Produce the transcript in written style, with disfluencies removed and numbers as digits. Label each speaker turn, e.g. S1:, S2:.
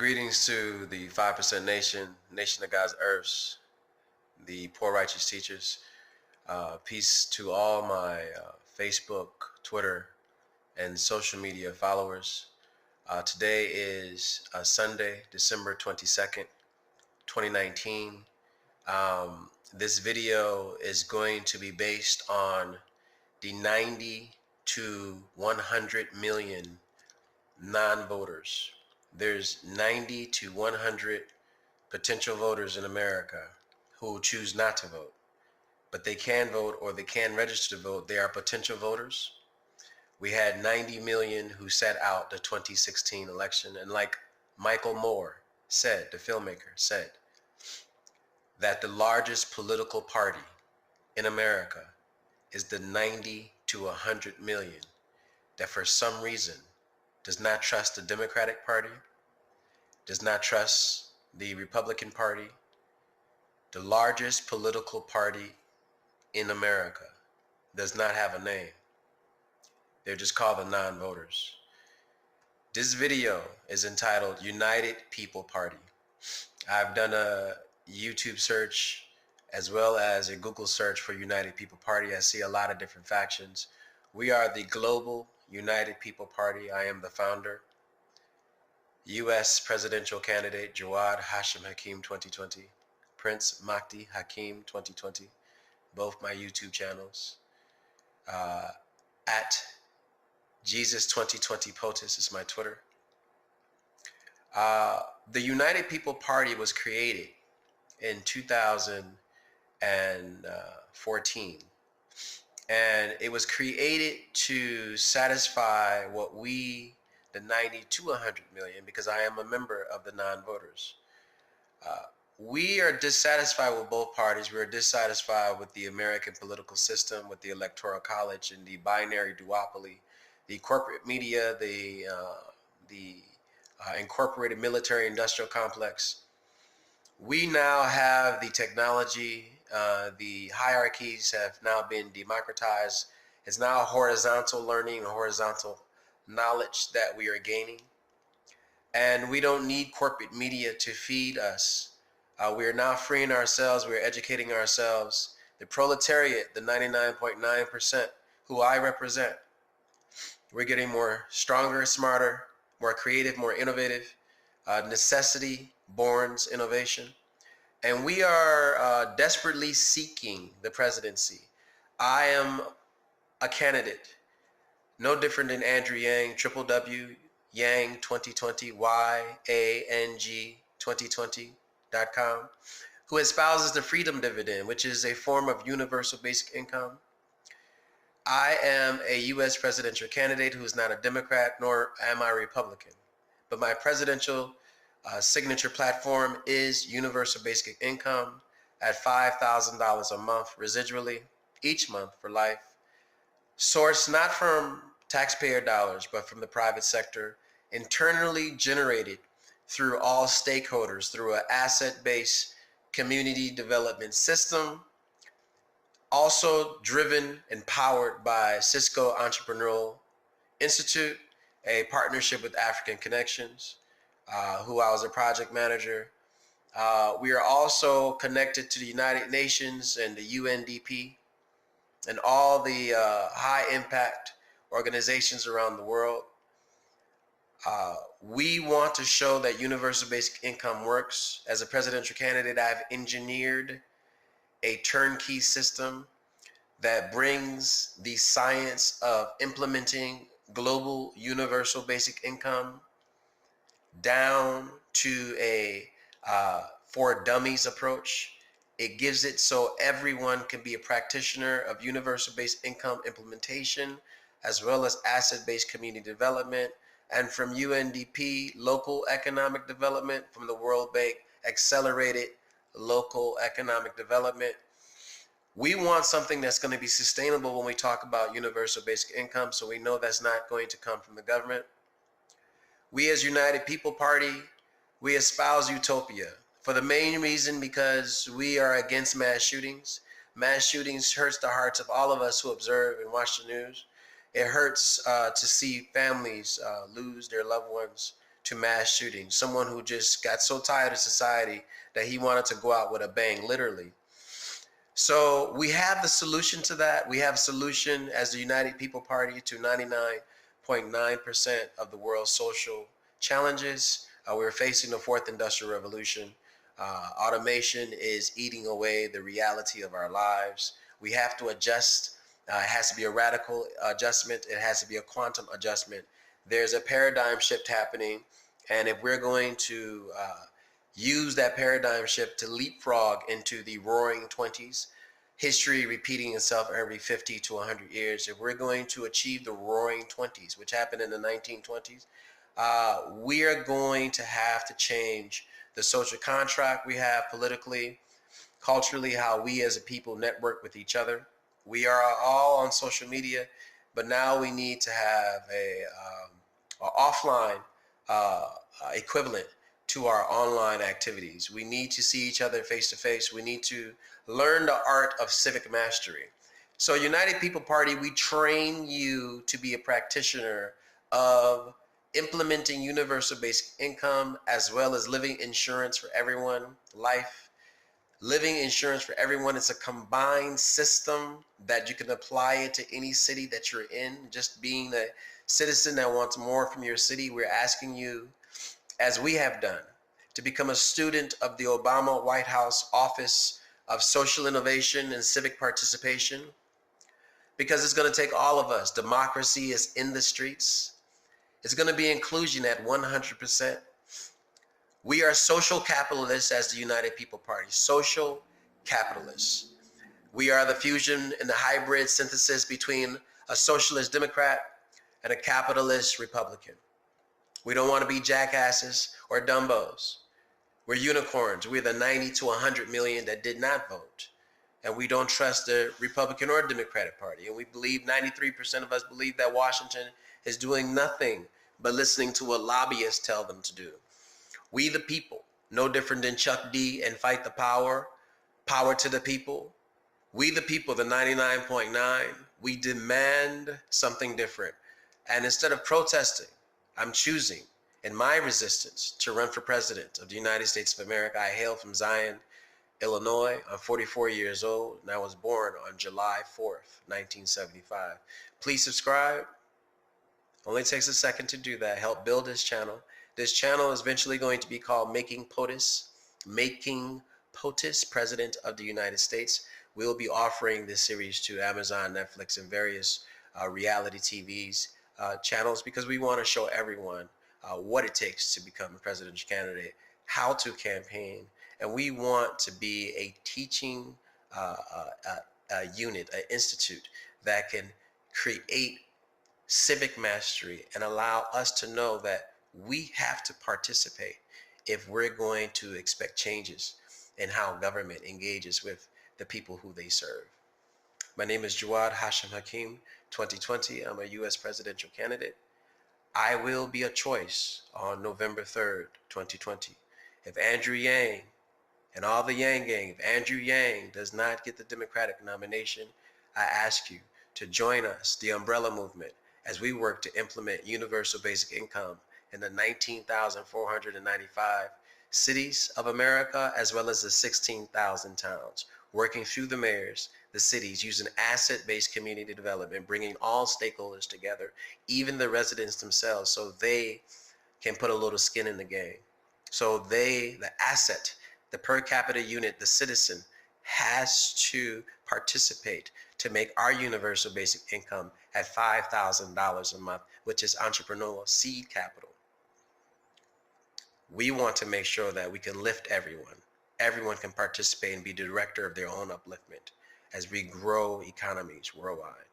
S1: Greetings to the 5% Nation, Nation of God's Earths, the poor righteous teachers. Peace to all my Facebook, Twitter, and social media followers. Today is Sunday, December 22nd, 2019. This video is going to be based on the 90 to 100 million non-voters. There's 90 to 100 potential voters in America who choose not to vote, but they can vote or they can register to vote. They are potential voters. We had 90 million who sat out the 2016 election, and like Michael Moore said, the filmmaker said, that the largest political party in America is the 90 to 100 million that for some reason does not trust the Democratic Party, does not trust the Republican Party. The largest political party in America does not have a name. They're just called the non-voters. This video is entitled United People Party. I've done a YouTube search as well as a Google search for United People Party. I see a lot of different factions. We are the Global United People Party. I am the founder. U.S. presidential candidate JAWAD HASHEM HAKEEM 2020. Prince MAHDI HAKEEM 2020. Both my YouTube channels. At Jesus 2020 POTUS is my Twitter. The United People Party was created in 2014. And it was created to satisfy what we, the 90 to 100 million, because I am a member of the non-voters. We are dissatisfied with both parties. We are dissatisfied with the American political system, with the Electoral College and the binary duopoly, the corporate media, the incorporated military-industrial complex. We now have the technology. The hierarchies have now been democratized. It's now horizontal learning and horizontal knowledge that we are gaining. And we don't need corporate media to feed us. We are now freeing ourselves. We are educating ourselves. The proletariat, the 99.9% who I represent, we're getting more stronger, smarter, more creative, more innovative. Necessity borns innovation. And we are desperately seeking the presidency. I am a candidate, no different than Andrew Yang, www. Yang 2020, YANG2020.com, who espouses the freedom dividend, which is a form of universal basic income. I am a U.S. presidential candidate who is not a Democrat, nor am I a Republican. But my presidential signature platform is universal basic income at $5,000 a month residually each month for life, sourced not from taxpayer dollars but from the private sector, internally generated through all stakeholders through an asset-based community development system, also driven and powered by Cisco Entrepreneurial Institute, a partnership with African Connections, who I was a project manager. We are also connected to the United Nations and the UNDP and all the high impact organizations around the world. We want to show that universal basic income works. As a presidential candidate, I've engineered a turnkey system that brings the science of implementing global universal basic income down to a for dummies approach. It gives it so everyone can be a practitioner of universal basic income implementation, as well as asset-based community development, and from UNDP, local economic development, from the World Bank, accelerated local economic development. We want something that's going to be sustainable when we talk about universal basic income, so we know that's not going to come from the government. We as United People Party, we espouse utopia for the main reason because we are against mass shootings. Mass shootings hurts the hearts of all of us who observe and watch the news. It hurts to see families lose their loved ones to mass shootings, someone who just got so tired of society that he wanted to go out with a bang, literally. So we have the solution to that. We have a solution as the United People Party to 99.9% of the world's social challenges. We're facing the fourth industrial revolution. Automation is eating away the reality of our lives. We have to adjust. It has to be a radical adjustment. It has to be a quantum adjustment. There's a paradigm shift happening. And if we're going to use that paradigm shift to leapfrog into the roaring 20s, history repeating itself every 50 to 100 years, if we're going to achieve the roaring 20s, which happened in the 1920s, we are going to have to change the social contract we have politically, culturally, how we as a people network with each other. We are all on social media, but now we need to have a offline equivalent to our online activities. We need to see each other face to face. We need to learn the art of civic mastery. So United People Party, we train you to be a practitioner of implementing universal basic income, as well as living insurance for everyone, life. Living insurance for everyone. It's a combined system that you can apply it to any city that you're in. Just being a citizen that wants more from your city, we're asking you, as we have done, to become a student of the Obama White House Office of Social Innovation and Civic Participation, because it's going to take all of us. Democracy is in the streets. It's going to be inclusion at 100%. We are social capitalists as the United People Party, social capitalists. We are the fusion and the hybrid synthesis between a socialist Democrat and a capitalist Republican. We don't want to be jackasses or dumbos. We're unicorns. We're the 90 to 100 million that did not vote. And we don't trust the Republican or Democratic Party. And we believe, 93% of us believe, that Washington is doing nothing but listening to what lobbyists tell them to do. We the people, no different than Chuck D and Fight the Power, power to the people. We the people, the 99.9, we demand something different. And instead of protesting, I'm choosing in my resistance to run for president of the United States of America. I hail from Zion, Illinois. I'm 44 years old, and I was born on July 4th, 1975. Please subscribe. Only takes a second to do that. Help build this channel. This channel is eventually going to be called Making POTUS, President of the United States. We'll be offering this series to Amazon, Netflix, and various reality TVs channels, because we want to show everyone what it takes to become a presidential candidate, how to campaign, and we want to be a teaching unit, an institute that can create civic mastery and allow us to know that we have to participate if we're going to expect changes in how government engages with the people who they serve. My name is JAWAD HAKEEM 2020. I'm a U.S. presidential candidate. I will be a choice on November 3rd, 2020. If Andrew Yang and all the Yang gang, if Andrew Yang does not get the Democratic nomination, I ask you to join us, the Umbrella Movement, as we work to implement universal basic income in the 19,495 cities of America, as well as the 16,000 towns, working through the mayors, the cities, using asset-based community development, bringing all stakeholders together, even the residents themselves, so they can put a little skin in the game. So they, the asset, the per capita unit, the citizen, has to participate to make our universal basic income at $5,000 a month, which is entrepreneurial seed capital. We want to make sure that we can lift everyone. Everyone can participate and be the director of their own upliftment as we grow economies worldwide.